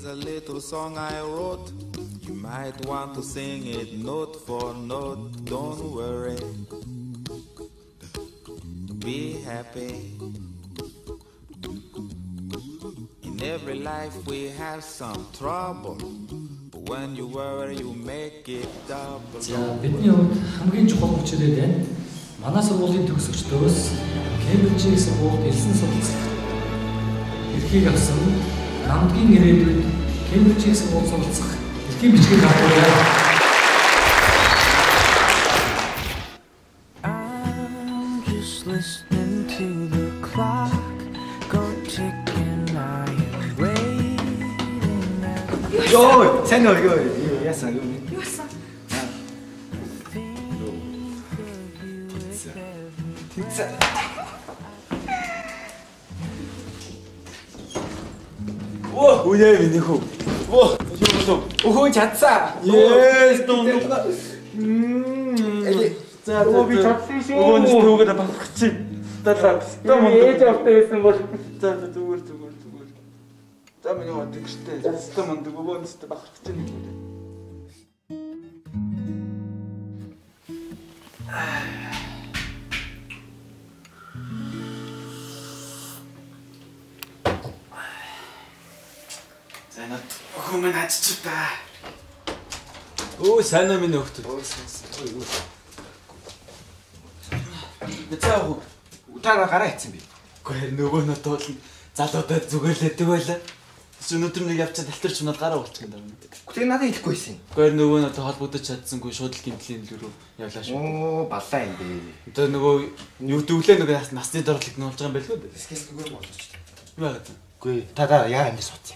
a little song I wrote. You might want to sing it note for note. Don't worry. Be happy. In every life we have some trouble. But when you worry, you make it double. За бидний хувьд хамгийн чухал хүчтэй байна. Манай сургуулийн төгсөгчдөөс Кембрижийн сургуульд элсэн судалцах эрхийг авсан намдгийн ирээдүйд Кембрижийн сургууль суралцах эрхийн бичгийг авуулаа. I'm just listening to the clock go ticking. I am waiting. Йоо, сайн уу юу яасан юу? Юу болсон? Пицца. Оо, үе миний хүү. Оо, юу болов? Өхөө чадсаа. Yes, дон. За, би чадсан шүү. Өөнд төгөөд бахчих чи. Даа, ээж автай байсан бол. За, зүгээр. За, миний хот гэжтэй. Систем манд өвөөндөө бахчих чи нэг үү. Зэнэ өхөө минь хаччих та. Оо сайн уу миний хөхтөд. Бицаа утаараа гараа хийцэн би. Гэхдээ нөгөө нь тоол залуудад зүгээрлээдэг байлаа. Өнөөдөр нэг явцаа талтарч унаад гараа болчих юм даа. Гэхдээ надад хэлэхгүй байсан. Гэхдээ нөгөө нь холбогдож чадсангүй шууд л гимтлийн рүү явлаа шүү. Оо баллаа юм бэ. Одоо нөгөө юу дөвлөө нөгөө насны дорлог нь болж байгаа юм байлгүй дээ. Скил зүгээр болчих ч. Юу яагаад? Үгүй та яа ингэ суцсан.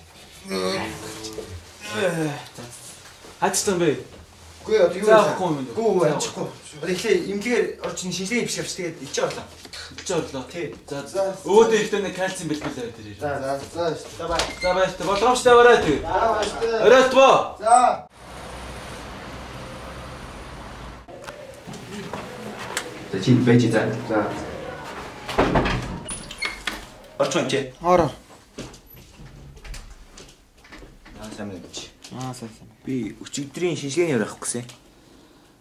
Хачсан бэ? Үгүй одоо юу вэ? Үгүй амжихгүй. Тэгэхээр имлэгээр орчин шилжээ бишгэж тэгээд ичээ орлоо. Ичээ орлоо. Тий. За. Өөдөө ихтэй нэг кальцийн бэлтгэлээ тэрээр. За бай. За баяртай. Болгоомжтой барай тий. За баяртай. Оройт боо. За. За чи байж за. Орчин чи. Ороо. Сайн мэдээж. Сайн. Би өчигдрийн шинжилгээний яриа авах гэсэн.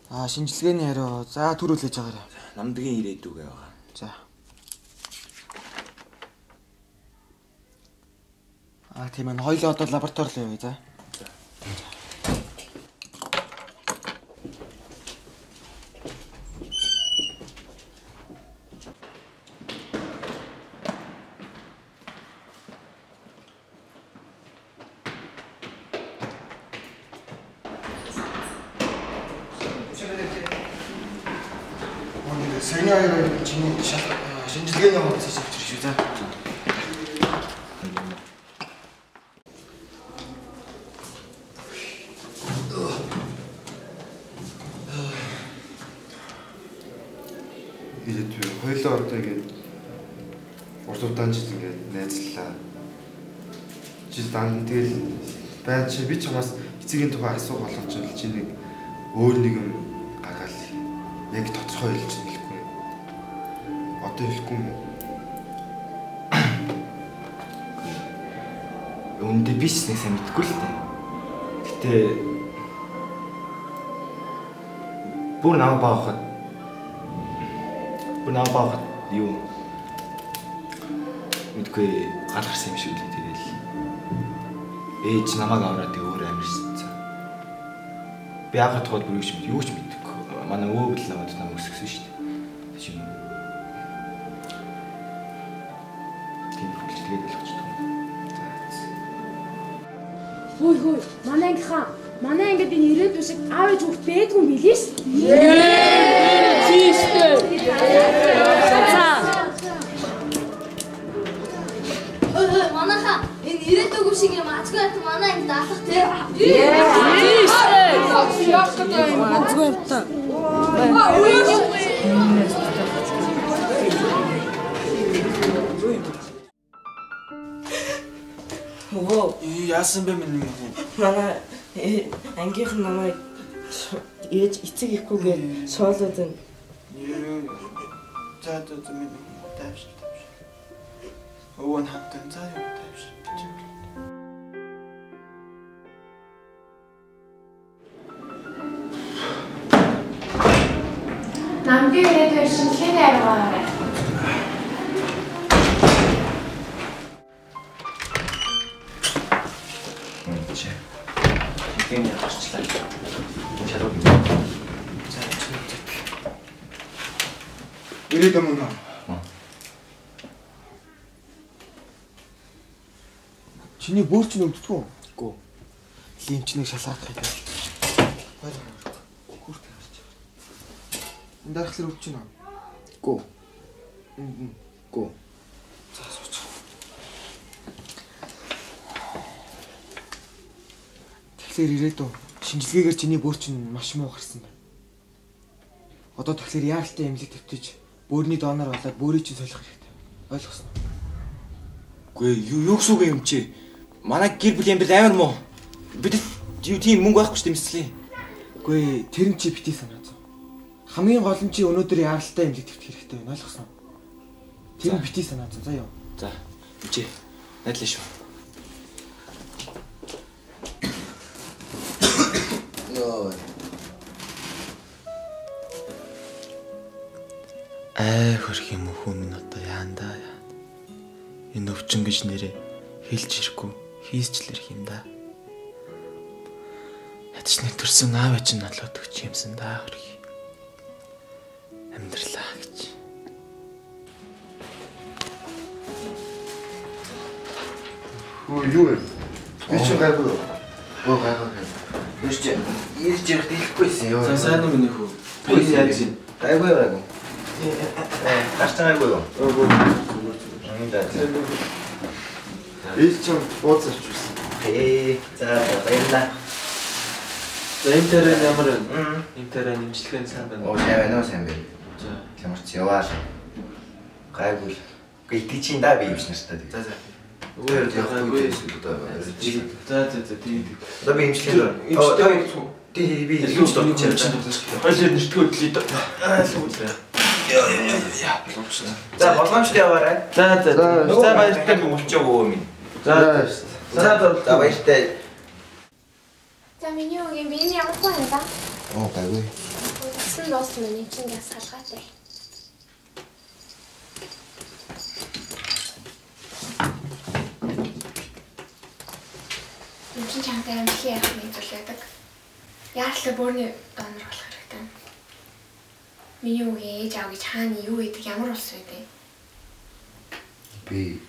Шинжилгээний яриа. За төрүүлж байгаарай. Намдгийн ирээдүгээ байгаа. За. Тийм ээ. Хоёлоо одоо лаборатори руу явъя. За. Саяны аягаар чиний шинжилгээний хувцас авчир шүү. За. Тэгээд хоёлоо одоо ингээд урд удаан жил ингээд найзлаа. Жил дан тэгэл байна чи би чамаас эцгийн тухай асуух болгож байна. Чи нэг өөр нэг юм гаргаал. Яг тодорхой хэлж хэлэхгүй. Одоо хэлэхгүй юм уу? Өндө бизнес сайн мэдгүй л дээ. Гэтэ бүр намайг баахад юу мэдгүй галгарсан юм шиг л тэгэл. Ээж намайг аваад өөр амьдсан. Би яагаад тухайд бүр юу ч мэдэхгүй. Манай өвөг л намайг өсгсөн шүү дээ. Тийм. Тийм хэлгээд болгоч тоо. Хөөе, манай ангид энэ ирээдүйн шиг аав ээж хүүхд бэдгүй юм билээс. Манайха энэ ирээдүйн шиг юм ажгүй байт манай ангид алах тий. Ажгүй та. Оо, яасан бэ минь юм. Манай ангийнхан намайг ээж эцэг ихгүйгээр шоолоод байна. За минь тавьш. Өвөн хатан заа юм тавьш. шинжилгээний арга. Шинжилгээний гарчлаа. Чаруу. За ирээд өмнө. Чиний бөөр чинь өвддөг үү? Үгүй. Лимчнийг шалгах гэдэг. Хүрт гарч. Энд дарахлаар өвдөж байна. Үгүй. Үгүй. За сууч. Тэгэхээр ирээд үү. Шинжилгээгээр чиний бөөр чинь маш муу гарсан байна. Одоо тэгэхээр яаралтай эмнэлэг твтэж бөөрийн донор болоод бөөрийг чинь солих хэрэгтэй. Ойлгосноо? Үгүй юу гэсэн үг юм чи? Манай гэр бүлийн амьдрал амар муу. Бид юу тийм мөнгө байхгүй ч дэмслээ. Үгүй тэр нь чи битгий санаа зов. Хамгийн гол нь чи өнөөдөр яаралтай эмнэлэг твтэх хэрэгтэй байна. Ойлгосноо? Тэр нь битгий санаа зов. За ёо. За. Чи найдлаа шүү. Йоо. Хөрх юм хүн минь одоо яандаа. Энэ өвчин гэж нэрээ хэлж ирэхгүй хийсчлэр юм да. Ядч нэг төрсөн аав ээж нь алууд өгч юмсан да хөрх. Амьдралаа гэж. Юу вэ? Би ч гайгүй. Оо гайгүй. Юу ч ирж ирэх дэлэхгүйсэн ёо. Сайн уу минь хүү. Би яаж юм? Гайгүй. Гарч байгаагүй юу? Өөгүй. Ээж чинь бууз авчихсан. За баярлалаа. За энэ тэрэн ямар вэ? Энэ тэрэн имчилгээ сайн байна. Оо сайн байна уу сайн байна. За Ямар ч яваа. Гайгүй. Гээ чи даа би имч нартай. за. Өөр явахгүй одоо. За тийм. Одоо би имчилгээ. Тий би илүү дөрөв чинь тусах. Хоёул нэртгөө төлөе дөө. Сүүлээ. Яа. За боломжтой яваарай. За баяртай мөчөөгөө минь. За баяртай. За миний үгийн биений ямар байна да? Оо гайгүй. Тэгсэн доос миний чинь газ салгаатай. Энэ чинь чамтай амжилтын ярих нэг зүйл байдаг. Яашлаа бөөрийн донор болох хэрэгтэй. Миний үгийн ээж аав гэж хаана юу гэдэг ямар улс вэ? Би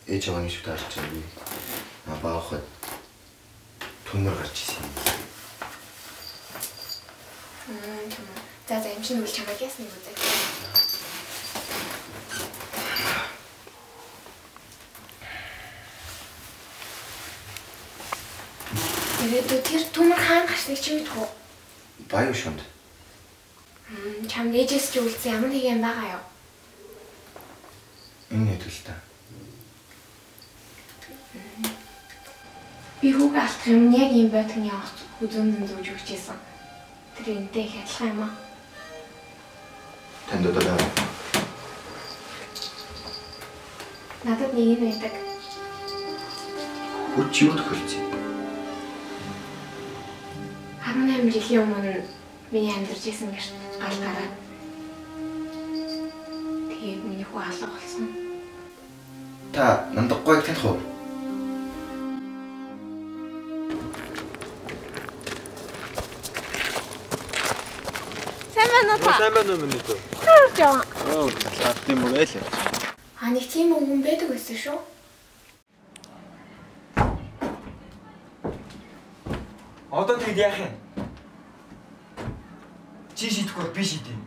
ээж аваа шиг таарч байгаа. Абаахад төмөр гарч ирсэн. За энэ чинь үл чамайг ясна үү? Тэр төмөр хаана гарсныг чи мэдэх үү? Баян шонд. Чам ээжээс ч үлдсэн ямар нэг юм байгаа юу? Энэ хэдүүлтэ. Би хүүгээ алдах юм яг юм байдгийн явах хүзүүн зүүж өгчээсэн. Тэр энтэй их адилхан юм аа. Танд одоо яа? Надад нэг юм байдаг. Үуч юу тохиолдсон? 18 жилийн өмнө миний амьдарч исэн гэрт гал гараад тэгээд миний хүү алга болсон. Та нандаггүйг таних уу? Сайн байна уу та? сайн байна уу миний дөө? Хөөж яа. Оо талаад тийм үү ээ. Нэг тийм хүн байдаг байсан шүү. Одоо тэгээд яах юм? Чи шийдэхгүй би шийдэе.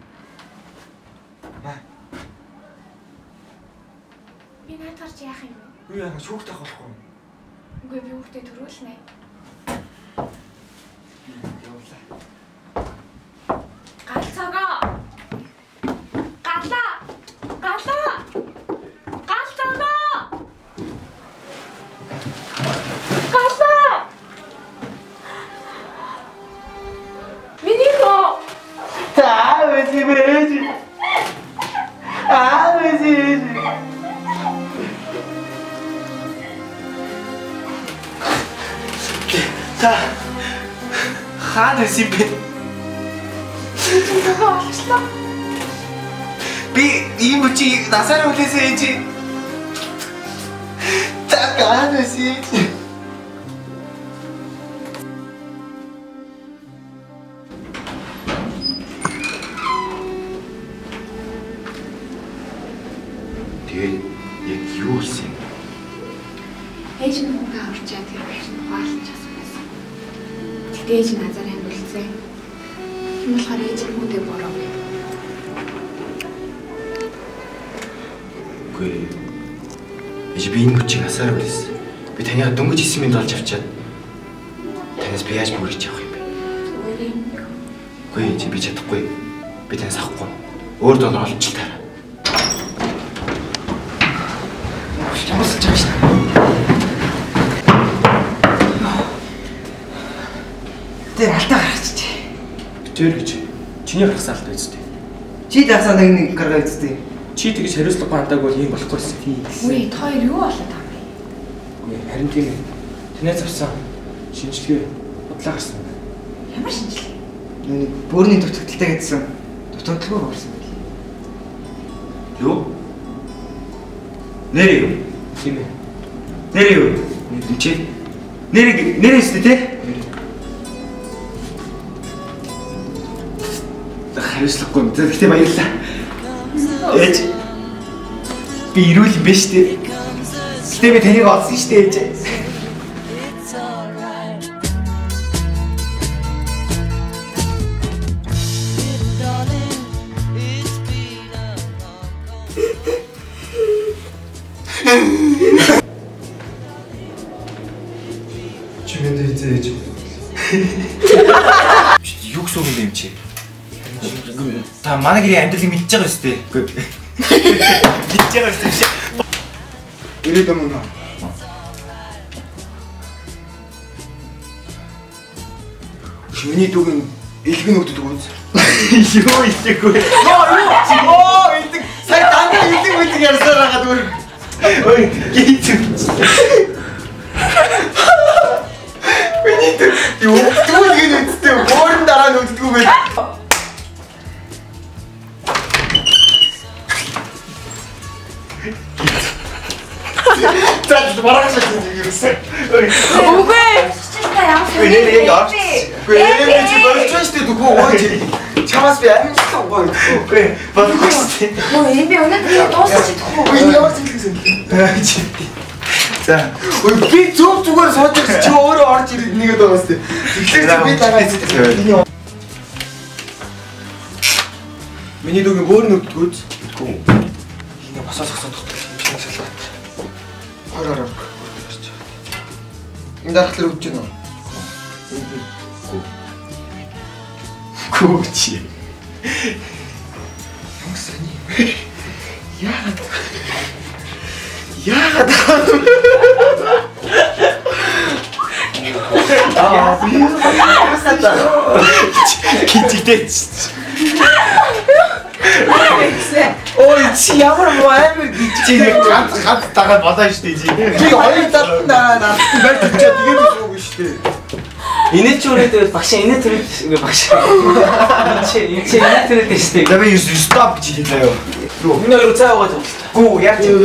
Би надаарч яах юм? Юу яах вэ? Шүүхтэй болохгүй. Үгүй би хүүхдээ төрүүлнэ. Явлаа. Галцаага. Галаа. Галцаага. Миний хөө. Та хаана си бэ? Чи болчихлоо. Би ийм бүчи насаар үлээсээ ээж. Тагаанэсий. Тэгээд яг юу хийсэн? Ээж нь хүүгээ авчаад тэр байшин хуалж асан байсан. Тэгтээ ээж нь азар хандулцсан. Тийм болохоор ээж нь хүүгээ бороо. Үгүй. Ээж би энэ бүчиг асаар үлээсэн. Би таныг дөнгөж 9 минут олж авчаад танаас би яаж бүрийч явах юм бэ? Үгүй ээж би чадахгүй. Би танаас авахгүй. Өөр долоо олж таараа. Ямарсаж байгаа шээ. Тэр алтаа гаргач. Тэр гэж. Чиний гаргасан алт байцтэй. Чи дасаа нэг гаргаа үзтээ. Чи тэгж хариуцлагагүй хандаагүй бол ийм болохгүйсэн. Үгүй тоо юу болоод байгаа юм бэ? Үгүй харин тийм. Тэнээс авсан шинжилгээ бодлоо гарсан. Ямар шинжилгээ? Нэг бөөрийн дутагдaltaй гэдсэн. Дутагдaltaгүй болсон байл. Юу? Нэр юу? Тийм ээ. Нэр юу? Чи? Нэр өстэй те? Хариуцлагагүй юм. Тэгтээ баярлалаа. Ээж. Би ирүүл юм биш үү? Гэтэ би таныг олсон шүү дээ ээж. Чимэндээ зээж. Юу гэсэн үг юм чи? Та манай гэрийн амьдралыг мэдж байгаа шүү дээ. Мэдж байгаа шүү дээ. Ирээд юм уу? Миний дүүгийн илгэн өгдөг үү? Юу илггүй. Оо илэг. Сая дандаа илэг үлэг ярьсаар байгаа дүр. Ой, гинт. Миний дүү юу дүүгийн үсттэй өөрн дараа нь өгдөг үү? Зад барах шиг юм ерөөсөө. Үгүй. Чичтэй ямар Нэр яг авч. Үгүй чи болж шүү дээ дүү ой. Чамаас би амжилттай гоё. Үгүй болохгүй шүү дээ. Өө энэ би өнөөдөр дуусах чадахгүй. Үгүй ямар зүйлсэн. За. Үгүй би зүгээр сууж ирсэн чи өөрөө орж ирээд нэгэд байгаа шүү дээ. Тэгэхээр би дараа эцэг. Миний дүүгийн бөөрн өгдөгөөд. Ингээ босоос гасаад тогтол. Хараа. Энэ дарахлаар үдэж байна уу? Гүчи. Юмсани. Яагаад? Кититэц. Ой чи ямар амар чи нэг ганц тагаад болоо штэ чи. Би хоёр талдаа наадсан байт чад тэгээд үгүй штэ. Энэ ч үрээд багш энэ төрөд багш. Чи энэ төрөд штэ. Давай стоп чи хэлээ юу. Энэ хоёр цаа байгаа. Гүү яаж юу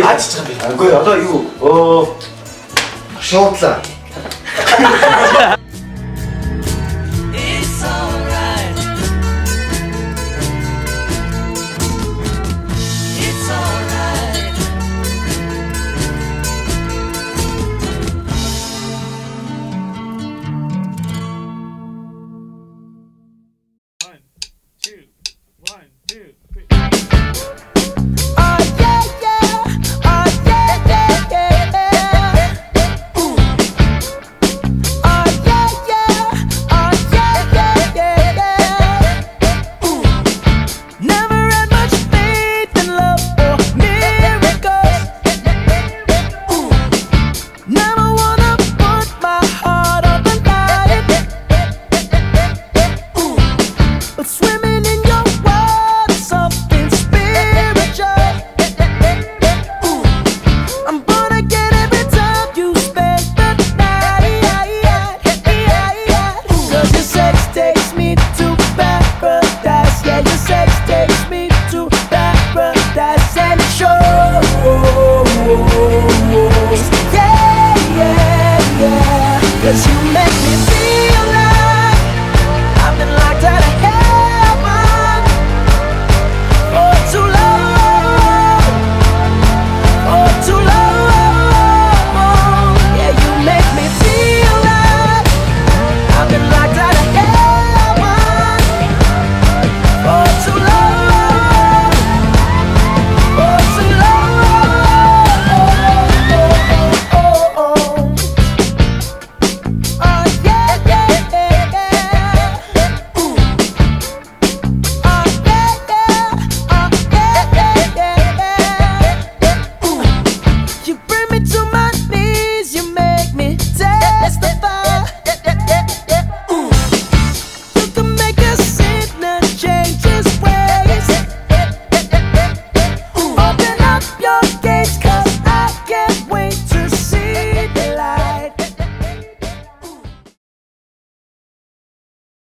аачих юм бэ? Үгүй одоо юу? Шуудлаа.